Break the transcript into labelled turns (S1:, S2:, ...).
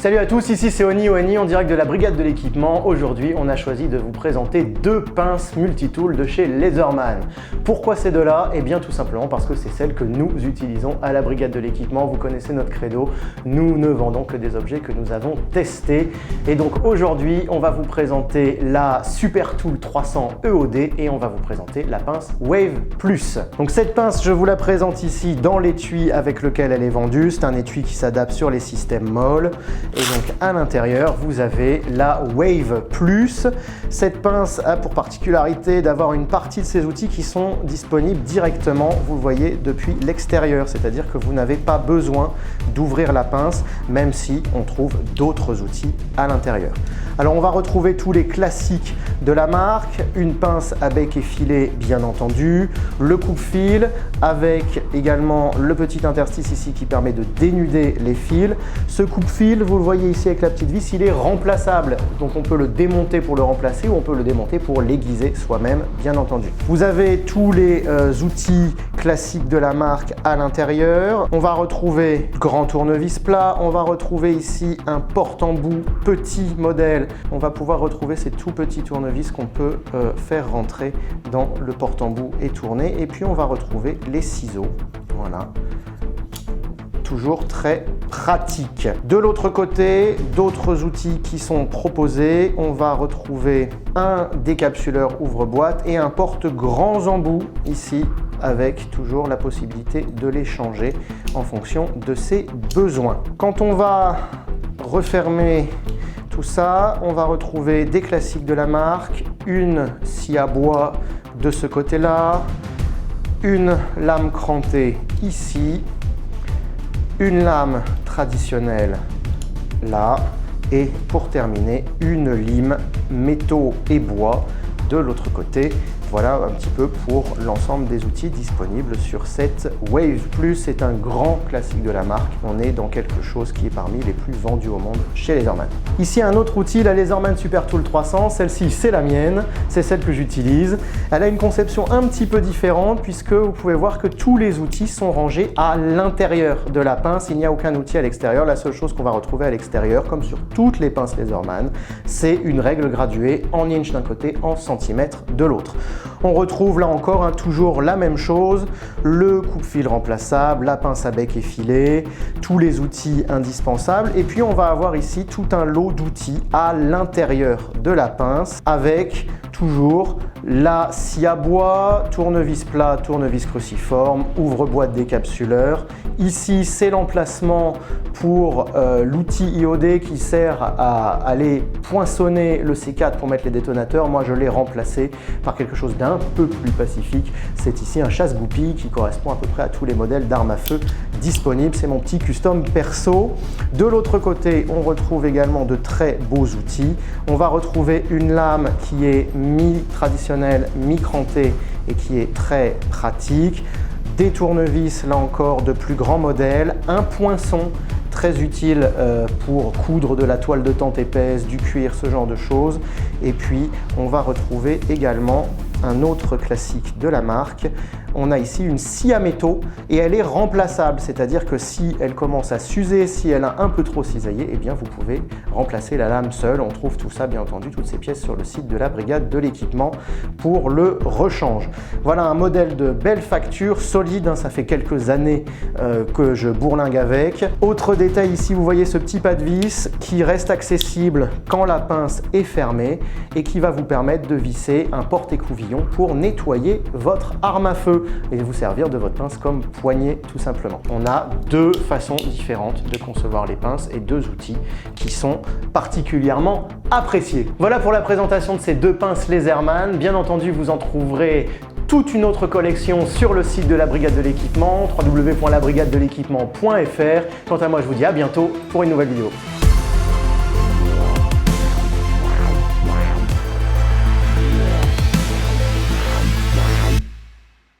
S1: Salut à tous, ici c'est Oni en direct de la brigade de l'équipement. Aujourd'hui, on a choisi de vous présenter deux pinces multitool de chez Laserman. Pourquoi ces deux-là? Eh bien tout simplement parce que c'est celles que nous utilisons à la brigade de l'équipement. Vous connaissez notre credo, nous ne vendons que des objets que nous avons testés. Et donc aujourd'hui, on va vous présenter la Super Tool 300 EOD et on va vous présenter la pince Wave Plus. Donc cette pince, je vous la présente ici dans l'étui avec lequel elle est vendue. C'est un étui qui s'adapte sur les systèmes MOL. Et donc à l'intérieur, vous avez la Wave Plus. Cette pince a pour particularité d'avoir une partie de ses outils qui sont disponibles directement, vous le voyez, depuis l'extérieur. C'est-à-dire que vous n'avez pas besoin d'ouvrir la pince, même si on trouve d'autres outils à l'intérieur. Alors on va retrouver tous les classiques de la marque, une pince à bec et filet bien entendu, le coupe-fil avec également le petit interstice ici qui permet de dénuder les fils. Ce coupe-fil, vous le voyez ici avec la petite vis, il est remplaçable, donc on peut le démonter pour le remplacer ou on peut le démonter pour l'aiguiser soi-même bien entendu. Vous avez tous les outils classiques de la marque à l'intérieur. On va retrouver grand tournevis plat, on va retrouver ici un porte-embout petit modèle. On va pouvoir retrouver ces tout petits tournevis qu'on peut faire rentrer dans le porte-embout et tourner. Et puis on va retrouver les ciseaux, voilà. Toujours très pratique. De l'autre côté, d'autres outils qui sont proposés. On va retrouver un décapsuleur ouvre-boîte et un porte grands embouts ici avec toujours la possibilité de les changer en fonction de ses besoins. Quand on va refermer tout ça, on va retrouver des classiques de la marque, une scie à bois de ce côté-là, une lame crantée ici, une lame traditionnelle là et pour terminer une lime métaux et bois de l'autre côté. Voilà un petit peu pour l'ensemble des outils disponibles sur cette Wave Plus. C'est un grand classique de la marque. On est dans quelque chose qui est parmi les plus vendus au monde chez Laserman. Ici un autre outil, la Laserman Super Tool 300. Celle-ci c'est la mienne, c'est celle que j'utilise. Elle a une conception un petit peu différente puisque vous pouvez voir que tous les outils sont rangés à l'intérieur de la pince. Il n'y a aucun outil à l'extérieur. La seule chose qu'on va retrouver à l'extérieur, comme sur toutes les pinces Laserman, c'est une règle graduée en inch d'un côté, en centimètres de l'autre. On retrouve là encore toujours la même chose, le coupe-fil remplaçable, la pince à bec et filet, tous les outils indispensables. Et puis on va avoir ici tout un lot d'outils à l'intérieur de la pince avec toujours la scie à bois, tournevis plat, tournevis cruciforme, ouvre-boîte décapsuleur. Ici, c'est l'emplacement pour l'outil IOD qui sert à aller poinçonner le C4 pour mettre les détonateurs. Moi, je l'ai remplacé par quelque chose d'un peu plus pacifique. C'est ici un chasse-goupille qui correspond à peu près à tous les modèles d'armes à feu disponibles. C'est mon petit custom perso. De l'autre côté, on retrouve également de très beaux outils. On va retrouver une lame qui est mi-traditionnelle, mi-crantée et qui est très pratique. Des tournevis, là encore, de plus grands modèles, un poinçon très utile pour coudre de la toile de tente épaisse, du cuir, ce genre de choses. Et puis, on va retrouver également un autre classique de la marque. On a ici une scie à métaux et elle est remplaçable, c'est-à-dire que si elle commence à s'user, si elle a un peu trop cisaillé, eh bien vous pouvez remplacer la lame seule. On trouve tout ça, bien entendu, toutes ces pièces sur le site de la brigade de l'équipement pour le rechange. Voilà un modèle de belle facture, solide, hein, ça fait quelques années que je bourlingue avec. Autre détail ici, vous voyez ce petit pas de vis qui reste accessible quand la pince est fermée et qui va vous permettre de visser un porte-écouvillon pour nettoyer votre arme à feu et vous servir de votre pince comme poignée tout simplement. On a deux façons différentes de concevoir les pinces et deux outils qui sont particulièrement appréciés. Voilà pour la présentation de ces deux pinces Laserman. Bien entendu, vous en trouverez toute une autre collection sur le site de la brigade de l'équipement, www.labrigadedelequipement.fr. Quant à moi, je vous dis à bientôt pour une nouvelle vidéo.